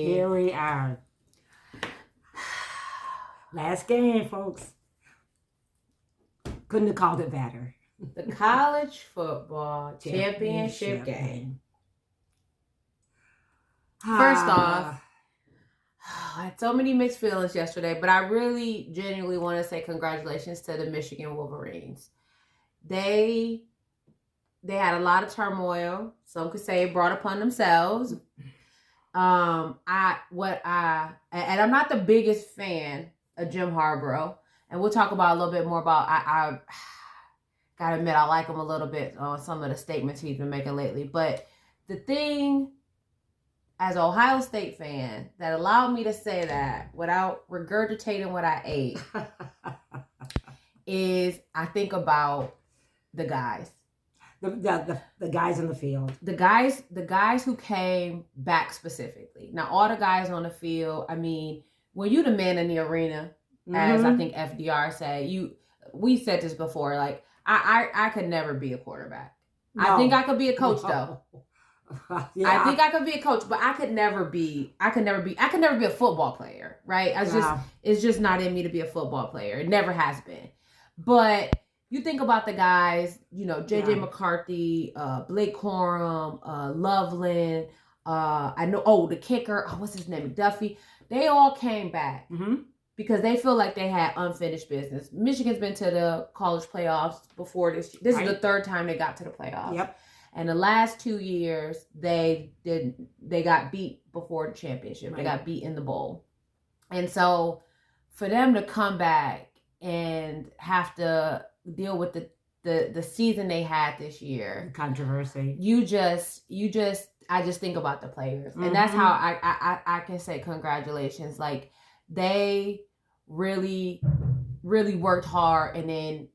Here we are. Last game, folks. Couldn't have called it better. The college football championship game. First off, I had so many mixed feelings yesterday, but I really genuinely want to say congratulations to the Michigan Wolverines. They had a lot of turmoil. Some could say brought upon themselves. And I'm not the biggest fan of Jim Harbaugh, and we'll talk about a little bit more about. I gotta admit, I like him a little bit on some of the statements he's been making lately. But the thing, as an Ohio State fan, that allowed me to say that without regurgitating what I ate, is I think about the guys. The guys in the field. The guys who came back specifically. Now, all the guys on the field, I mean, when you the man in the arena, as I think FDR said, we said this before, like, I could never be a quarterback. No. I think I could be a coach though. Yeah. I think I could be a coach, but I could never be a football player, right? It's just not in me to be a football player. It never has been. But you think about the guys, J.J. McCarthy, Blake Corum, Loveland, I know, the kicker, what's his name, McDuffie. They all came back because they feel like they had unfinished business. Michigan's been to the college playoffs before this. This is the third time they got to the playoffs. Yep. And the last 2 years, they got beat before the championship. Right. They got beat in the bowl. And so for them to come back and have to deal with the season they had this year, controversy, I just think about the players, and that's how I can say congratulations. Like, they really worked hard, and then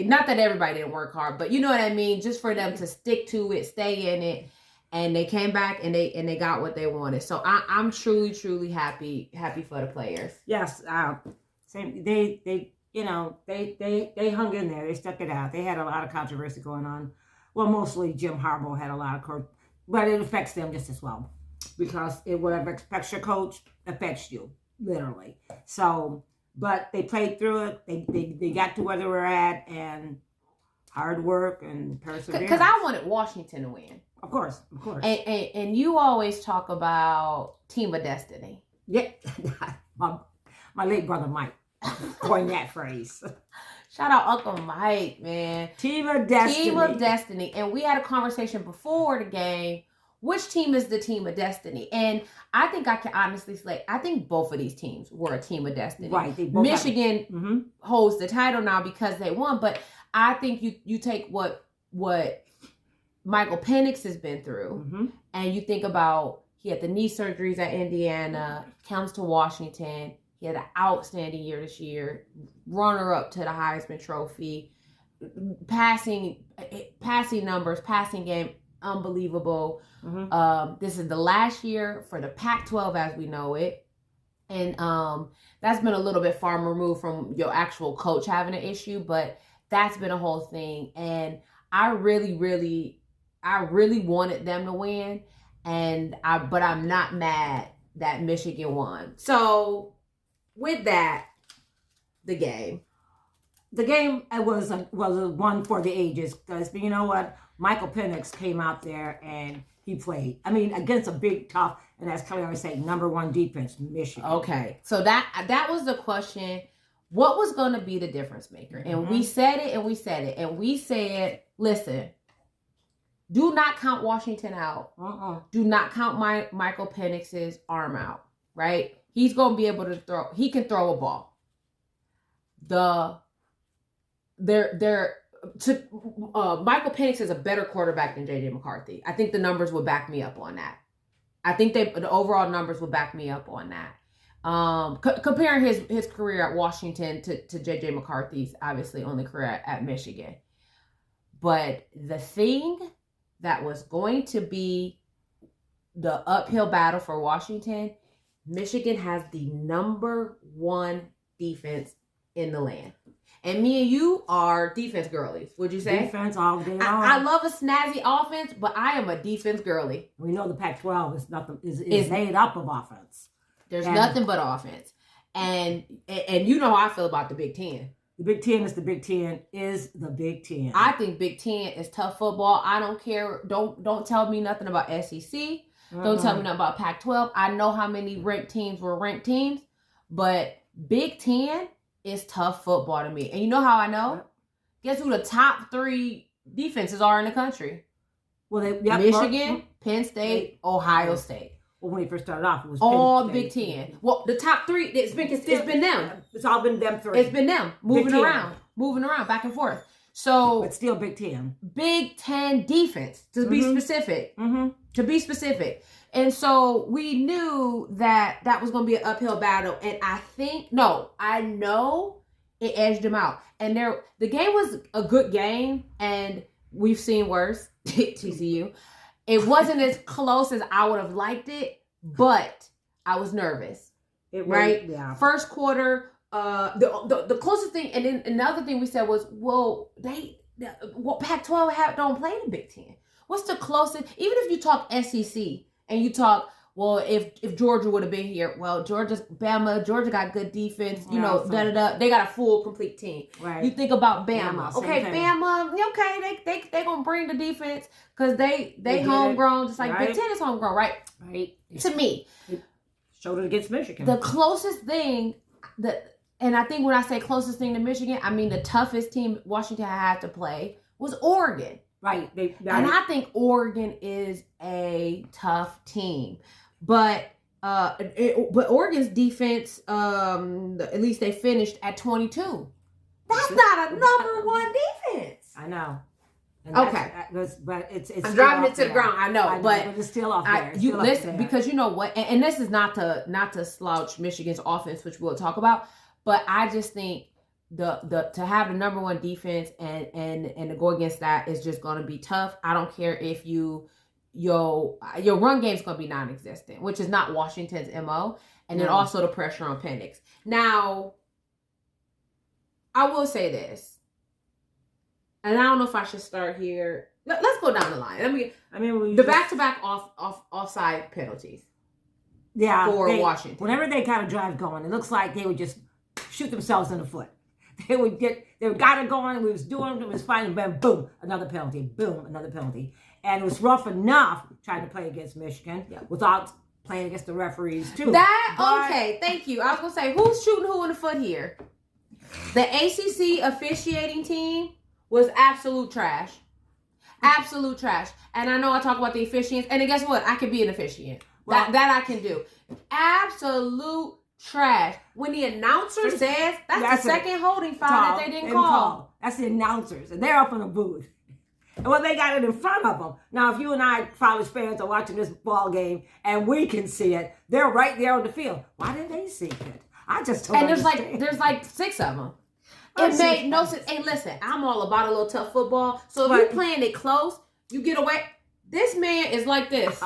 not that everybody didn't work hard, but you know what I mean, just for them to stick to it, stay in it, and they came back and they got what they wanted. So I'm truly happy for the players. Yes. Same. They hung in there. They stuck it out. They had a lot of controversy going on. Well, mostly Jim Harbaugh had a lot of but it affects them just as well, because whatever affects your coach affects you, literally. So, but they played through it. They got to where they were at, and hard work and perseverance. Because I wanted Washington to win. Of course. And you always talk about team of destiny. Yeah, my late brother Mike coined that phrase. Shout out Uncle Mike, man. Team of destiny. And we had a conversation before the game. Which team is the team of destiny? And I think I can honestly say, I think both of these teams were a team of destiny. Right. Michigan holds the title now because they won. But I think you take what Michael Penix has been through, and you think about, he had the knee surgeries at Indiana, comes to Washington. He had an outstanding year this year, runner-up to the Heisman Trophy, passing numbers, passing game, unbelievable. This is the last year for the Pac-12 as we know it, and that's been a little bit far removed from your actual coach having an issue, but that's been a whole thing. And I really wanted them to win, but I'm not mad that Michigan won. So, with that, the game was one for the ages, because you know what, Michael Penix came out there and he played. I mean, against a big, tough, and as Kelly always say, number one defense, Michigan. Okay, so that was the question. What was going to be the difference maker? And we said it, and we said, listen, do not count Washington out. Do not count Michael Penix's arm out. Right. He's going to be able to throw. He can throw a ball. Michael Penix is a better quarterback than J.J. McCarthy. I think the numbers would back me up on that. I think the overall numbers would back me up on that. Comparing his career at Washington to J.J. McCarthy's obviously only career at Michigan. But the thing that was going to be the uphill battle for Washington Michigan has the number one defense in the land. And me and you are defense girlies, would you say? Defense all day long. I love a snazzy offense, but I am a defense girly. We know the Pac-12 is nothing is made up of offense. There's nothing but offense. And you know how I feel about the Big Ten. The Big Ten is the Big Ten is the Big Ten. I think Big Ten is tough football. I don't care. Don't tell me nothing about SEC. Don't tell me nothing about Pac-12. I know how many ranked teams were ranked teams, but Big Ten is tough football to me. And you know how I know? Yep. Guess who the top 3 defenses are in the country? Well, Michigan, Penn State, Ohio State. Well, when he first started off, it was all Penn Big State. Ten. Well, the top 3, it's been them. It's all been them 3. It's been them moving around back and forth. So but still Big Ten. Big Ten defense, to be specific. Mm-hmm. To be specific. And so we knew that was going to be an uphill battle. And I know it edged them out. And the game was a good game. And we've seen worse, TCU. It wasn't as close as I would have liked it, but I was nervous. Right? Yeah. First quarter, the closest thing, and then another thing we said was, well, Pac-12 don't play the Big Ten. What's the closest? Even if you talk SEC and you talk, well, if Georgia would have been here, well, Georgia got good defense, they got a full, complete team. Right. You think about Bama. Bama, Bama, they gonna bring the defense because they homegrown, just like Big Ten is homegrown, right? Right. To me, showed it against Michigan. The closest thing and I think when I say closest thing to Michigan, I mean the toughest team Washington had to play was Oregon. Right. And I think Oregon is a tough team. But Oregon's defense, at least they finished at 22. That's not a number 1 defense. I know. And okay. But it's I'm driving it to the ground. I know, but it's still off there. Listen, because you know what, and this is not to slouch Michigan's offense, which we'll talk about, but I just think the to have the number 1 defense and to go against that is just going to be tough. I don't care if your run game is going to be non-existent, which is not Washington's MO, and then also the pressure on Penix. Now, I will say this, and I don't know if I should start here. Let's go down the line. The back-to-back offside penalties. Yeah, for Washington. Whenever they kind of drive going, it looks like they would just shoot themselves in the foot. They got it going, and we was doing it, was fighting, bam, boom, another penalty, boom, another penalty. And it was rough enough trying to play against Michigan without playing against the referees, too. Okay, thank you. I was going to say, who's shooting who in the foot here? The ACC officiating team was absolute trash. Absolute trash. And I know I talk about the officiants, and then guess what? I can be an officiant. Well, that I can do. Absolute trash. When the announcer says that's the second holding foul that they didn't call. That's the announcers, and they're up in the booth. And well, they got it in front of them. Now, if you and I, college fans, are watching this ball game and we can see it, they're right there on the field. Why didn't they see it? I just don't understand. There's like 6 of them. It made no sense. Hey, listen, I'm all about a little tough football. So if you're playing it close, you get away. This man is like this.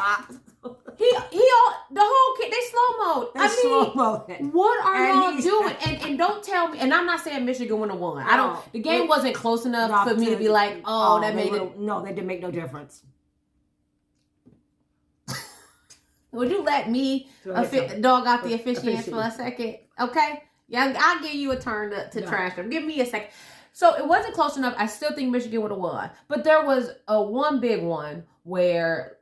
The whole kid, they slow-mo. Slow-mo. What are y'all doing? And don't tell me, and I'm not saying Michigan would have won. The game wasn't close enough for me to be like, that made it. No, that didn't make no difference. Would you let me dog out the officiants for a second? Okay? Yeah, I'll give you a turn to trash them. Give me a second. So it wasn't close enough. I still think Michigan would have won. But there was one big one where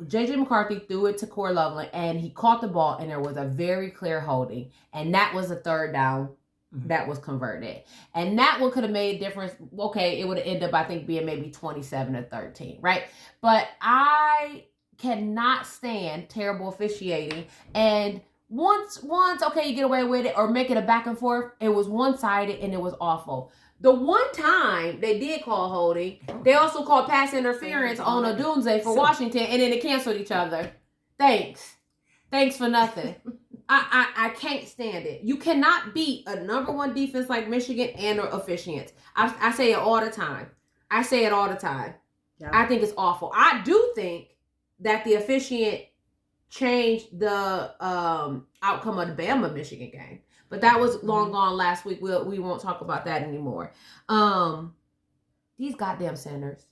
J.J. McCarthy threw it to Corey Loveland, and he caught the ball, and there was a very clear holding. And that was a third down that was converted. And that one could have made a difference. Okay, it would have ended up, I think, being maybe 27-13, right? But I cannot stand terrible officiating. And once, okay, you get away with it or make it a back and forth, it was one-sided and it was awful. The one time they did call holding, they also called pass interference on a doomsday for Washington, and then they canceled each other. Thanks for nothing. I can't stand it. You cannot beat a number 1 defense like Michigan and officiants. I say it all the time. Yeah. I think it's awful. I do think that the officiant changed the outcome of the Bama Michigan game. But that was long gone last week. We won't talk about that anymore. These goddamn centers.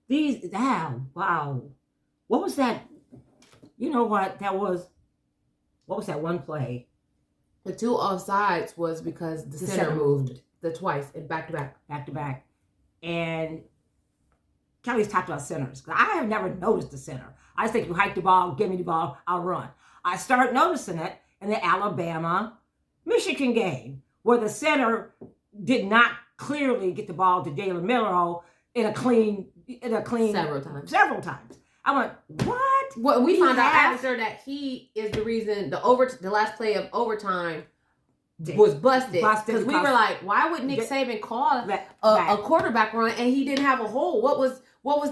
Wow. What was that? You know what? What was that one play? The 2 offsides was because the center moved the twice and back to back. Back to back. And Kelly's talked about centers. I have never noticed the center. I just think you hike the ball, give me the ball, I'll run. I started noticing it in the Alabama-Michigan game, where the center did not clearly get the ball to Jalen Miller in a clean several times. I went, what? Well, we found out after that he is the reason the last play of overtime was busted because we were like, why would Nick Saban call a quarterback run and he didn't have a hole? What was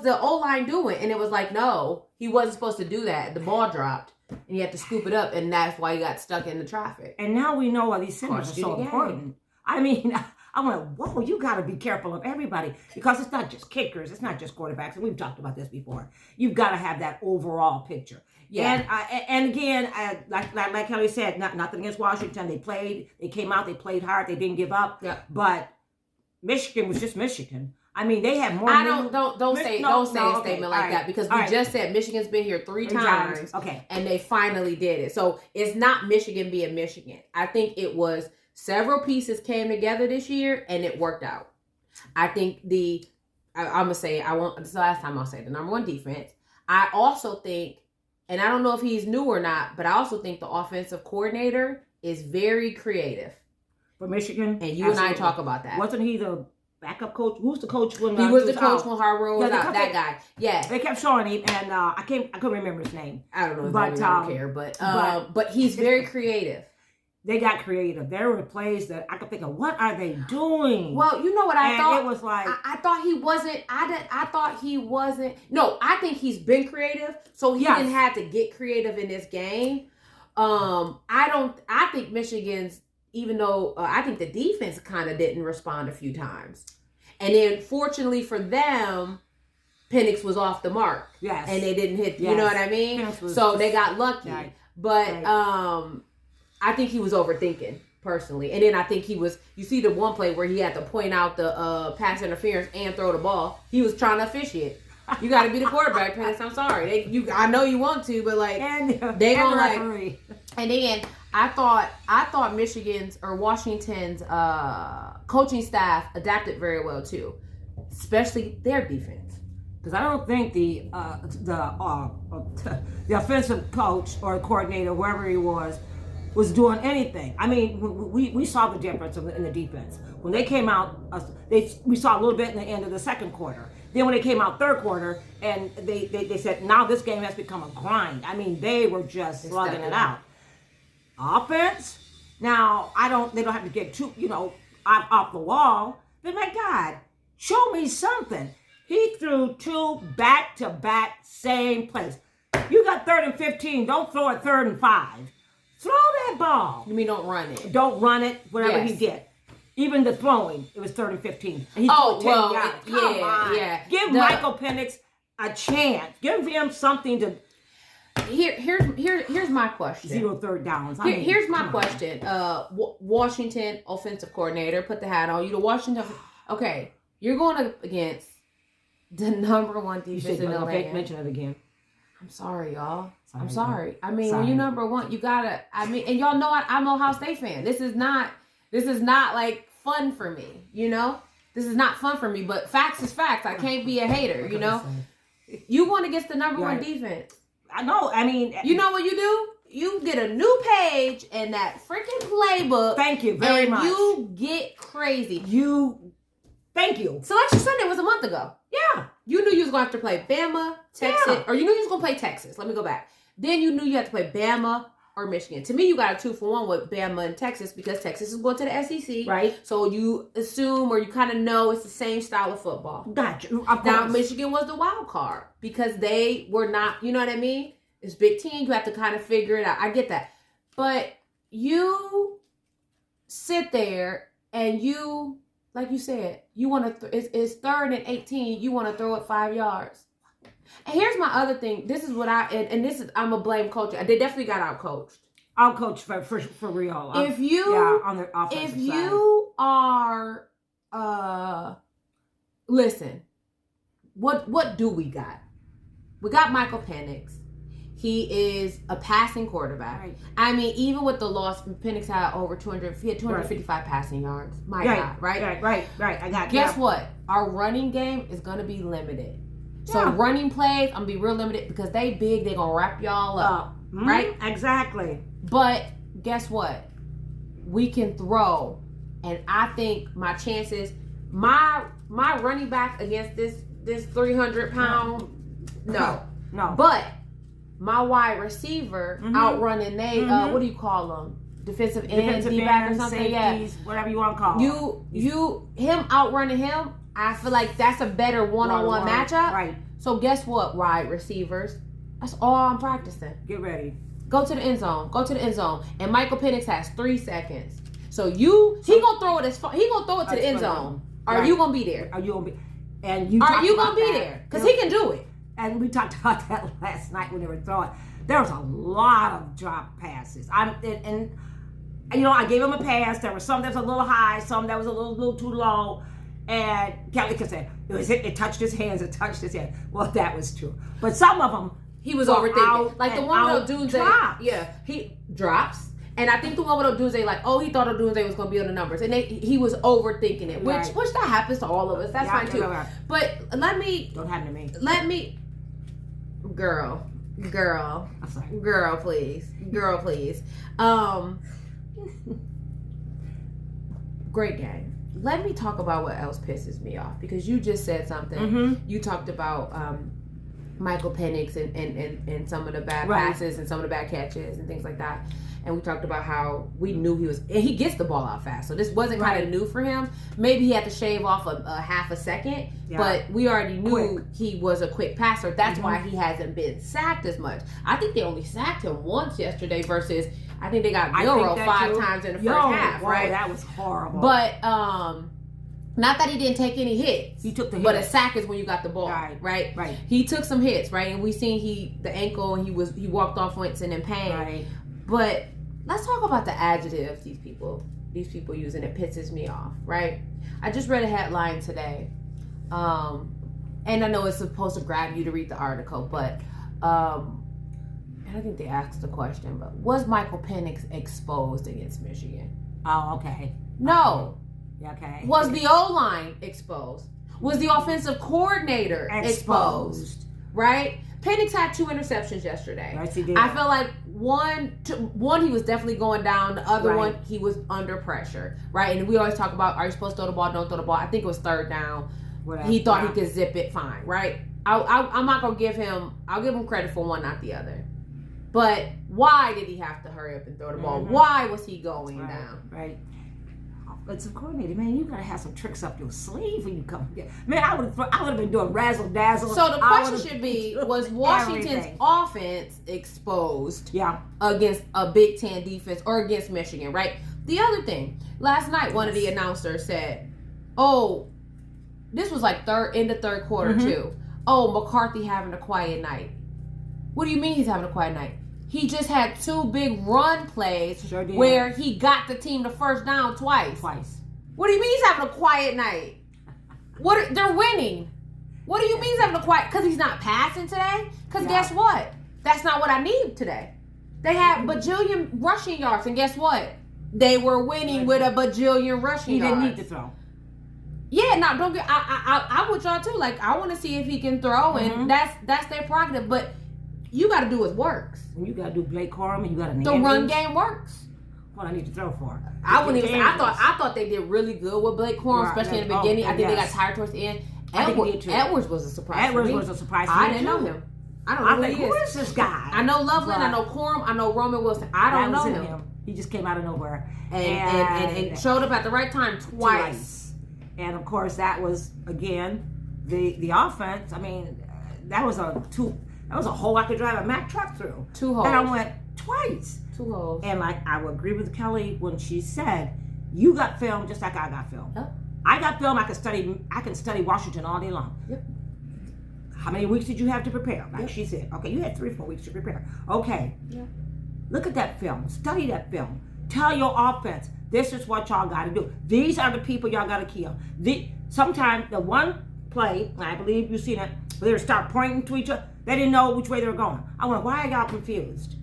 the O-line doing? And it was like, no, he wasn't supposed to do that. The ball dropped and you had to scoop it up, and that's why he got stuck in the traffic. And now we know why these centers are so important. I mean, I went, whoa, you got to be careful of everybody, because it's not just kickers, it's not just quarterbacks, and we've talked about this before. You've got to have that overall picture. Yeah. And again, like Kelly said, nothing against Washington. They came out, they played hard, they didn't give up. Yeah. But Michigan was just Michigan. I mean, they had more. Don't say a statement like that, because we just said Michigan's been here three times. Okay. And they finally did it. So it's not Michigan being Michigan. I think it was several pieces came together this year and it worked out. I think I'm gonna say this is the last time I'll say the number one defense. I also think, and I don't know if he's new or not, but I also think the offensive coordinator is very creative for Michigan. And you and I talk about that. Wasn't he the backup coach? Who's the coach when he was the coach when Harbaugh was out? That guy. Yeah. They kept showing him, and I couldn't remember his name. I don't know. I don't care, but he's very creative. They got creative. There were plays that I could think of. What are they doing? Well, you know what I thought? It was like I thought he wasn't. I thought he wasn't. No, I think he's been creative, so he didn't have to get creative in this game. I think Michigan's. Even though I think the defense kind of didn't respond a few times. And then, fortunately for them, Penix was off the mark. Yes. And they didn't hit, you know what I mean? So they got lucky. Right. But I think he was overthinking, personally. And then I think you see the one play where he had to point out the pass interference and throw the ball. He was trying to officiate. You got to be the quarterback, Penix. I'm sorry. I know you want to, but like, they gonna like. And then I thought Michigan's or Washington's coaching staff adapted very well too, especially their defense. Because I don't think the offensive coach or coordinator, whoever he was doing anything. I mean, we saw the difference in the defense when they came out. We saw a little bit in the end of the second quarter. Then when they came out third quarter, and they said, now this game has become a grind. I mean, they were just slugging it out. Offense, now they don't have to get too, off the wall. But my God, show me something. He threw 2 back-to-back same plays. You got 3rd and 15. Don't throw it 3rd and 5. Throw that ball. You mean don't run it? Don't run it. Whatever he did. Even the throwing, it was 3rd and 15. And he threw 10 yards. Come on. Yeah. Give Michael Penix a chance. Give him something to. Here's my question. 0 third downs. Here's my question. Washington offensive coordinator, put the hat on. You the Washington. Okay, you're going up against the number one defense in the land. Mention it again. I'm sorry, y'all. I'm sorry. I mean, when you're number one, you gotta. I mean, and y'all know I'm an Ohio State fan. This is not like fun for me. This is not fun for me. But facts is facts. I can't be a hater. You want against the number one defense. I know. I mean, you know what you do? You get a new page in that freaking playbook. Thank you very much. You get crazy. Thank you. Selection Sunday was a month ago. Yeah. You knew you was going to have to play Bama, Texas, or you knew you was going to play Texas. Let me go back. Then you knew you had to play Bama or Michigan. To me, you got a 2-for-1 with Bama and Texas because Texas is going to the SEC. Right. So you assume or you kind of know it's the same style of football. Gotcha. Now, Michigan was the wild card because they were not, you know what I mean? It's Big Ten. You have to kind of figure it out. I get that. But you sit there and you, like you said, you want to, it's 3rd and 18. You want to throw it 5 yards. And here's my other thing. This is what and this is, I'm a blame culture. They definitely got out coached. Out coached for real. If you on the offensive if you are listen, what do we got? We got Michael Penix. He is a passing quarterback. Right. I mean, even with the loss, Penix had over 255 passing yards. My God, right? Right. I got. Guess what? Our running game is going to be limited. So running plays, I'm going to be real limited because they big. They're going to wrap y'all up. Right? Exactly. But guess what? We can throw. And I think my chances, my running back against this 300-pound, no. But my wide receiver outrunning what do you call them? Defensive end, D-back or something? Safeties, whatever you want to call them. Him outrunning him, I feel like that's a better one-on-one matchup. Right. So guess what, wide receivers? That's all I'm practicing. Get ready. Go to the end zone. And Michael Penix has 3 seconds. So he gonna throw it as far. He gonna throw it to the end zone. Are you gonna be there? Are you gonna be? Are you gonna be there? Because he can do it. And we talked about that last night when they were throwing. There was a lot of drop passes. I gave him a pass. There was some that was a little high, some that was a little too low. And Kelly said it touched his hands. It touched his hand. Well, that was true. But some of them he was overthinking. Like the one with Odunze. Yeah, he drops. And I think the one with Odunze, he thought Odunze was going to be on the numbers. And he was overthinking it, which that happens to all of us. That's fine, too. Right. But don't happen to me. Girl, I'm sorry. Girl, please. Great game. Let me talk about what else pisses me off, because you just said something. You talked about Michael Penix and some of the bad passes and some of the bad catches and things like that. And we talked about how we knew and he gets the ball out fast. So this wasn't kind of new for him. Maybe he had to shave off a half a second, but we already knew he was a quick passer. That's why he hasn't been sacked as much. I think they only sacked him once yesterday versus I think they got Milrow 5 times in the first half, right? That was horrible. But not that he didn't take any hits. He took the hits. But a sack is when you got the ball, right? He took some hits, right? And we seen the ankle, and he walked off Winston in pain. Right. But let's talk about the adjectives these people use, and it pisses me off, right? I just read a headline today, and I know it's supposed to grab you to read the article, but and I think they asked the question, but was Michael Penix exposed against Michigan? Oh, okay. No. Okay. Was the O-line exposed? Was the offensive coordinator exposed? Right? Penix had 2 interceptions yesterday. Yes, he did. I feel like one he was definitely going down. The other one, he was under pressure, right? And we always talk about, are you supposed to throw the ball? Don't throw the ball. I think it was 3rd down. Whatever. He thought he could zip it fine, right? I'm not gonna give him. I'll give him credit for one, not the other. But why did he have to hurry up and throw the ball? Why was he going down? Right. Offensive coordinator, man, you gotta have some tricks up your sleeve when you come here. Man, I would have been doing razzle dazzle. So the question should be: was Washington's offense exposed? Against a Big Ten defense or against Michigan? Right. The other thing, last night one of the announcers said, "Oh, this was like in the third quarter too. Oh, McCarthy having a quiet night. What do you mean he's having a quiet night? He just had 2 big run plays where he got the team the first down twice. What do you mean he's having a quiet night? They're winning. What do you mean he's having a quiet? Because he's not passing today? Because guess what? That's not what I need today. They had bajillion rushing yards, and guess what? They were winning with a bajillion rushing yards. He didn't need to throw. Yeah, no, don't get. I'm with y'all too. Like, I want to see if he can throw, and that's their prerogative. But you got to do his works. You got to do Blake Corum, and you got to. The run game works. What I need to throw for? I wouldn't even say. I thought they did really good with Blake Corum, especially in the beginning. I think they got tired towards the end. Edwards was a surprise. Edwards was a surprise. I didn't know him. I don't know who is this guy. I know Loveland. I know Corum. I know Roman Wilson. I don't know him. He just came out of nowhere and showed up at the right time twice. And of course, that was again the offense. I mean, that was a hole I could drive a Mack truck through. 2 holes. And I went twice. 2 holes. And I would agree with Kelly when she said, "You got film just like I got film. Yep. I got film. I can study Washington all day long. Yep. How many weeks did you have to prepare? Like Yep. she said. Okay, you had 3 or 4 weeks to prepare. Okay. Yep. Look at that film. Study that film. Tell your offense, this is what y'all got to do. These are the people y'all got to kill. Sometimes the one play, and I believe you've seen it, where they start pointing to each other. They didn't know which way they were going. I went, why are y'all confused?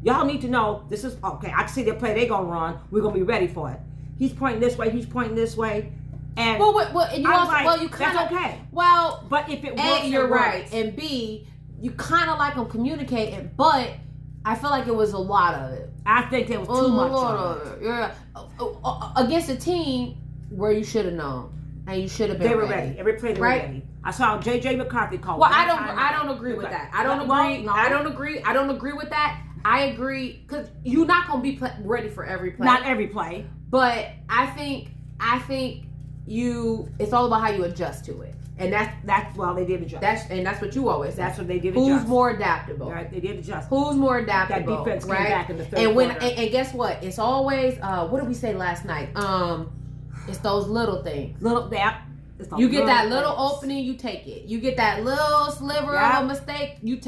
Y'all need to know this is, okay, I can see the play they're going to run. We're going to be ready for it. He's pointing this way. He's pointing this way. And Well, and you also, like, you kind of, that's okay. Well, But if it works, A, you're it works. right, and B, you kind of like them communicating, but I feel like it was a lot of it. I think there was too much of it. Yeah, against a team where you should have known and you should have been. They were ready. Every play they were ready. I saw J.J. McCarthy call. Well, I don't agree with that. I don't agree. Well, no. I don't agree. I don't agree with that. I agree because you're not gonna be ready for every play. Not every play, but I think you. It's all about how you adjust to it, and that's well, they did adjust. That's what you always say. That's what they did. Who's adjust. more adaptable? Right, they did adjust. Who's more adaptable? That defense right? came back in the third and when quarter. and guess what? It's always what did we say last night? It's those little things. You get that little opening, you take it. You get that little sliver of a mistake, you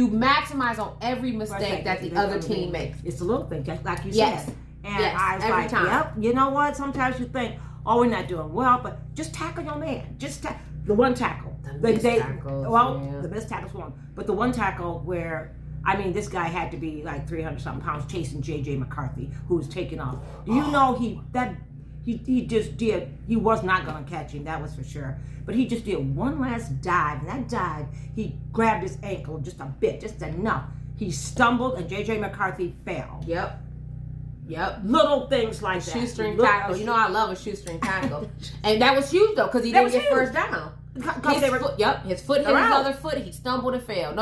maximize on every mistake that the other team makes. It's a little thing, just like you Yes. said. And Yes, I was every like, time. yep. You know what? Sometimes you think, oh, we're not doing well, but just tackle your man. Just the one tackle. The missed tackles, the missed tackles one, but the one tackle where. I mean, this guy had to be like 300-something pounds chasing J.J. McCarthy, who was taking off. You know, he just did. He was not going to catch him, that was for sure. But he just did one last dive. And that dive, he grabbed his ankle just a bit, just enough. He stumbled, and J.J. McCarthy fell. Yep. Little things like that. Shoestring tackle. You know I love a shoestring tackle. And that was huge, though, because he didn't get first down. His foot hit his other foot. He stumbled and fell.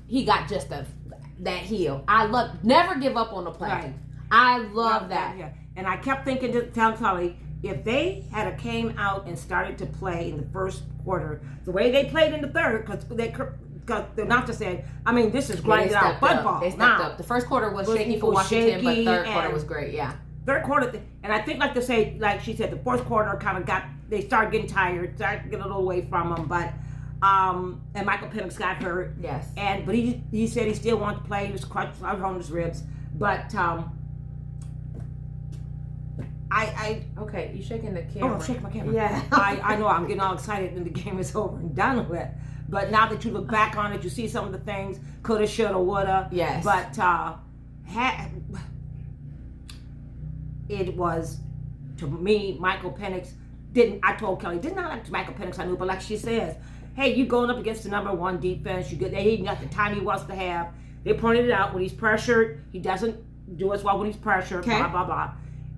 He got just that heel. Never give up on the play. Right. I love that. Yeah. And I kept thinking to tell Tully, if they had came out and started to play in the first quarter the way they played in the third, because the announcer said, I mean, this is grinded out football. They stepped up. The first quarter was shaky for Washington, but third quarter was great. Yeah. Third quarter, and I think, like they say, like she said, the fourth quarter kind of they started getting tired, started getting a little away from them, but. And Michael Penix got hurt. Yes. But he said he still wanted to play. He was crushed on his ribs. But okay, you shaking the camera. Oh, I'm shaking my camera. Yeah. I know. I'm getting all excited when the game is over and done with. But now that you look back on it, you see some of the things coulda, shoulda, woulda. Yes. But it was, to me, Michael Penix I told Kelly, did not like Michael Penix, I knew, but like she says, hey, you going up against the number one defense, he got the time he wants to have. They pointed it out, when he's pressured, he doesn't do as well when he's pressured, blah, blah, blah.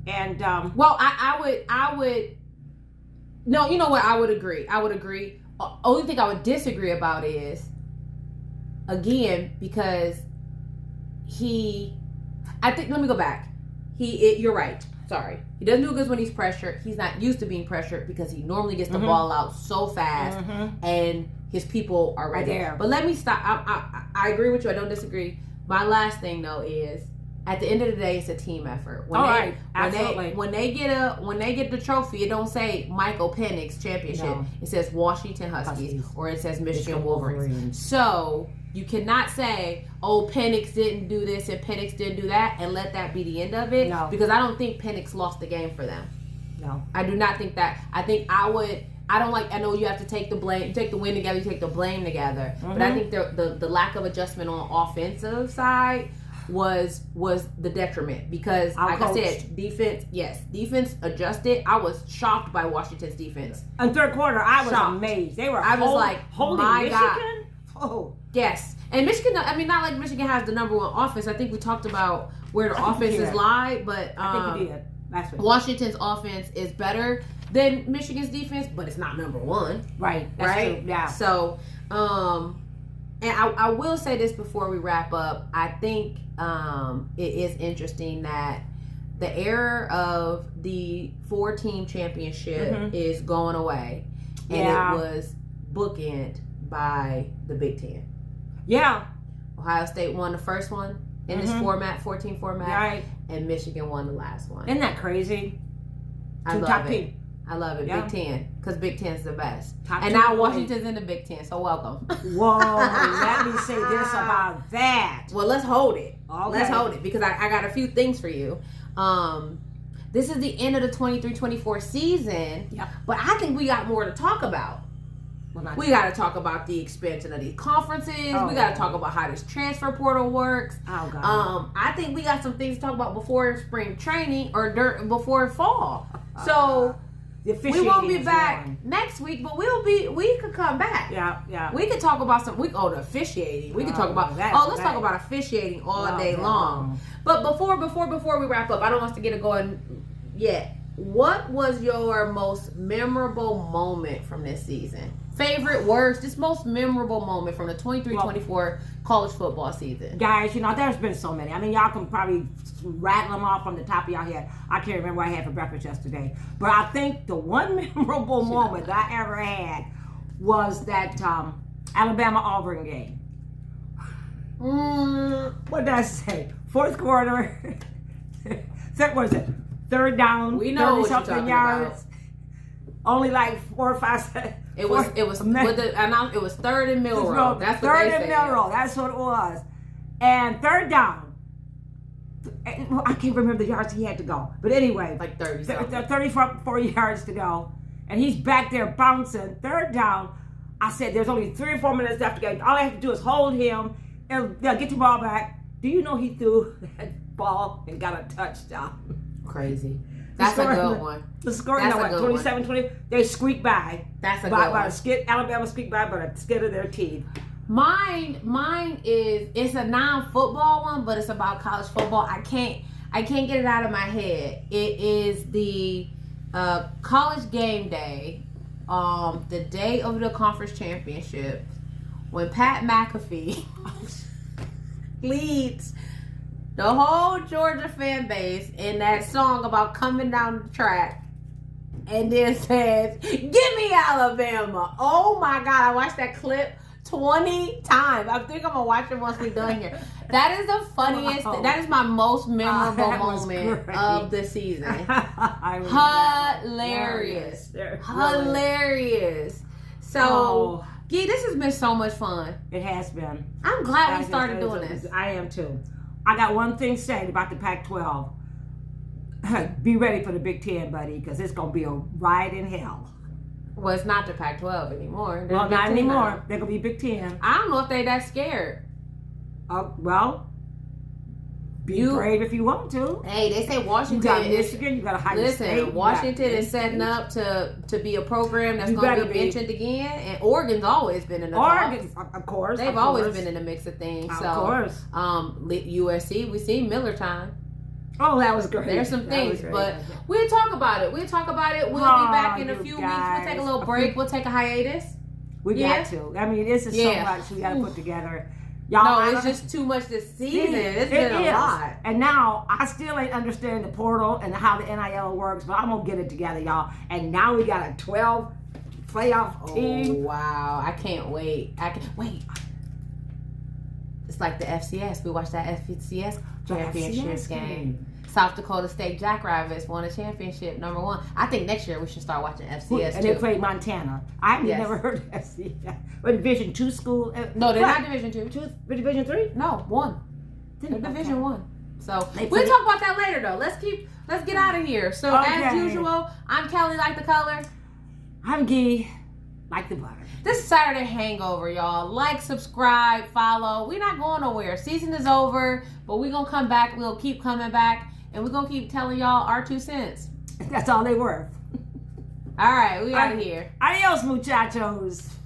And, well, I would, no, you know what, I would agree. Only thing I would disagree about is, again, because let me go back. You're right. Sorry. He doesn't do good when he's pressured. He's not used to being pressured because he normally gets the ball out so fast and his people are right there. But let me stop. I agree with you. I don't disagree. My last thing though is, at the end of the day, it's a team effort. Absolutely. When they get the trophy, it don't say Michael Penix championship. No. It says Washington Huskies or it says Michigan Wolverines. So you cannot say, oh, Penix didn't do this and Penix didn't do that, and let that be the end of it. No. Because I don't think Penix lost the game for them. No. I do not think that. I know you have to take the blame, you take the win together, you take the blame together. But I think the lack of adjustment on the offensive side was the detriment. Because like I said, defense adjusted. I was shocked by Washington's defense. In third quarter, I was amazed. I was like, holy my Michigan? God. Oh. Yes. And Michigan, I mean, not like Michigan has the number one offense. I think we talked about where the offenses lie, but I think we did. Last week. Washington's offense is better than Michigan's defense, but it's not number one. Right. That's true. Yeah. So, and I will say this before we wrap up. I think it is interesting that the era of the 4-team championship is going away, and it was bookended by the Big Ten. Yeah. Ohio State won the first one in this format, 14 format, and Michigan won the last one. Isn't that crazy? I love it. I love it. Yeah. Big Ten, because Big Ten's the best. Top And two now in the Washington's in the Big Ten, so welcome. Whoa, let me say this about that. Well, let's hold it. Okay. Let's hold it, because I got a few things for you. This is the end of the 23-24 season, Yep. but I think we got more to talk about. Well, We got to talk about the expansion of these conferences. Oh. We got to talk about how this transfer portal works. Oh, God. I think we got some things to talk about before spring training or before fall. So The we won't be officiating is back one. next week, but we could come back. Yeah. We could talk about the officiating. We could talk about that. let's talk about officiating all day that long. But before we wrap up, I don't want us to get it going yet. What was your most memorable moment from this season? Favorite words, just most memorable moment from the 23-24 college football season. Guys, there's been so many. I mean, y'all can probably rattle them off from the top of y'all head. I can't remember what I had for breakfast yesterday. But I think the one memorable moment that I ever had was that Alabama-Auburn game. What did I say? Fourth quarter. What is it? Third down. We know what you're 30-something talking yards. Only like 4 or 5 seconds. It was third and middle row. That's what third they and said. middle row. That's what it was. And third down. I can't remember the yards he had to go. But anyway. Like 30 something. 34 yards to go. And he's back there bouncing. Third down. I said there's only 3 or 4 minutes left to go. All I have to do is hold him and get the ball back. Do you know he threw that ball and got a touchdown? Crazy. That's a good one. The score, That's a good 27-20. They squeaked by. That's a good by one. a skid. Alabama squeaked by a skid of their teeth. Mine is, it's a non-football one, but it's about college football. I can't get it out of my head. It is the college game day, the day of the conference championship, when Pat McAfee leads the whole Georgia fan base in that song about coming down the track, and then says, "Give me Alabama." Oh my God, I watched that clip 20 times. I think I'm gonna watch it once we're done here. That is the funniest. Wow. That is my most memorable that was moment great. of the season. Hilarious. Hilarious. So, Gee, this has been so much fun. It has been. I'm glad we started doing this. I am too. I got one thing to say about the Pac-12. Be ready for the Big Ten, buddy, because it's going to be a ride in hell. Well, it's not the Pac-12 anymore. Well, not anymore. They're going to be Big Ten. I don't know if they're that scared. Well, be brave if you want to. Hey, they say Washington. You got Michigan. You got Ohio State. Listen, Washington is setting up to be a program that's going to be mentioned again, and Oregon's always been in the Oregon, of course. They've always been in the mix of things. Of course. USC, we see Miller time. Oh, that was great. There's some things, but we'll talk about it. We'll be back in a few weeks. We'll take a little break. We'll take a hiatus. We got to. I mean, this is so much we got to put together. Y'all, it's just too much this season. It's been a lot. And now I still ain't understand the portal and how the NIL works, but I'm gonna get it together, y'all. And now we got a 12 playoff team. Oh wow! I can't wait. It's like the FCS. We watched that FCS championship game. South Dakota State Jackrabbits won a championship, #1. I think next year we should start watching FCS and they played Montana. I've never heard of FCS. What, Division 2 school? No, they're not Division 2. Division 3? No, 1. They're Division 1. So we'll talk about that later, though. Let's get out of here. So as usual, I'm Kelly, like the color. I'm Gee, like the butter. This is Saturday Hangover, y'all. Like, subscribe, follow. We're not going nowhere. Season is over, but we're going to come back. We'll keep coming back, and we're going to keep telling y'all our 2 cents. That's all they worth. All right, we out of here. Adios, muchachos.